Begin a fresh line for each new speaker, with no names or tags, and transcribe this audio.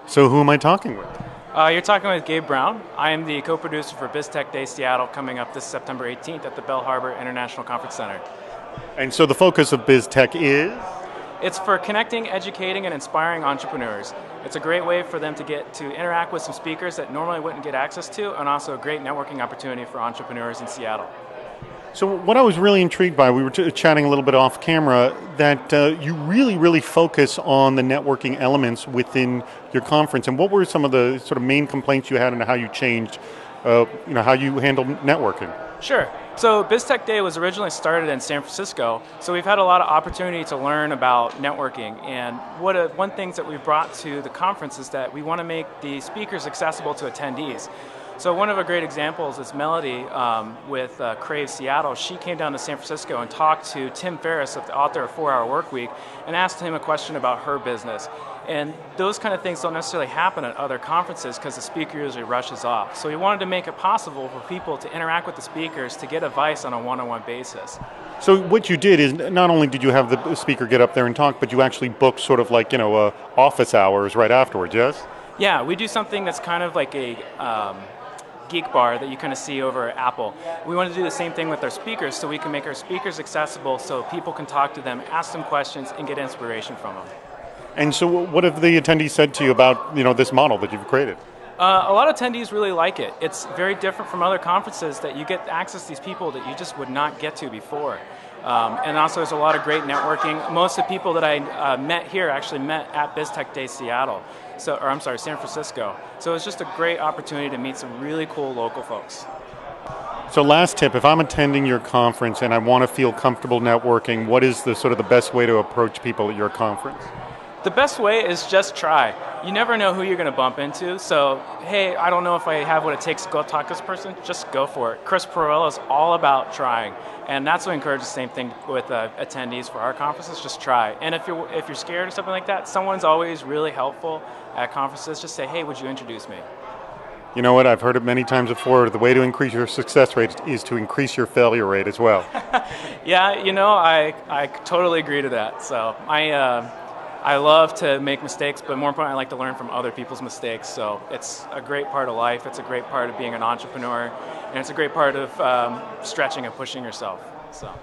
So who am I talking with?
You're talking with Gabe Brown. I am the co-producer for BizTechDay Seattle coming up this September 18th at the Bell Harbor International Conference Center.
And so the focus of BizTech is?
It's for connecting, educating, and inspiring entrepreneurs. It's a great way for them to get to interact with some speakers that normally wouldn't get access to, and also a great networking opportunity for entrepreneurs in Seattle.
So what I was really intrigued by, we were chatting a little bit off camera, that you really focus on the networking elements within your conference. And what were some of the sort of main complaints you had and how you changed, how you handle networking?
Sure. So BizTechDay was originally started in San Francisco, so we've had a lot of opportunity to learn about networking. And one thing that we've brought to the conference is that we want to make the speakers accessible to attendees. So one of the great examples is Melody with Crave Seattle. She came down to San Francisco and talked to Tim Ferriss, the author of 4-Hour Workweek, and asked him a question about her business. And those kind of things don't necessarily happen at other conferences because the speaker usually rushes off. So we wanted to make it possible for people to interact with the speakers to get advice on a one-on-one basis.
So what you did is not only did you have the speaker get up there and talk, but you actually booked sort of like, office hours right afterwards, yes?
Yeah, we do something that's kind of like a geek bar that you kind of see over at Apple. We want to do the same thing with our speakers so we can make our speakers accessible so people can talk to them, ask them questions, and get inspiration from them.
And so what have the attendees said to you about this model that you've created?
A lot of attendees really like it. It's very different from other conferences that you get access to these people that you just would not get to before. And also there's a lot of great networking. Most of the people that I met here actually met at BizTechDay Seattle. San Francisco. So it's just a great opportunity to meet some really cool local folks.
So last tip, if I'm attending your conference and I want to feel comfortable networking, what is the sort of the best way to approach people at your conference?
The best way is just try. You never know who you're going to bump into, so hey, I don't know if I have what it takes to go talk to this person, just go for it. Chris Perrella is all about trying, and that's what I encourage the same thing with attendees for our conferences, just try. And if you're scared or something like that, someone's always really helpful at conferences. Just say, hey, would you introduce me?
You know what, I've heard it many times before, the way to increase your success rate is to increase your failure rate as well.
Yeah, I totally agree to that. So I love to make mistakes, but more importantly, I like to learn from other people's mistakes. So it's a great part of life. It's a great part of being an entrepreneur, and it's a great part of stretching and pushing yourself. So.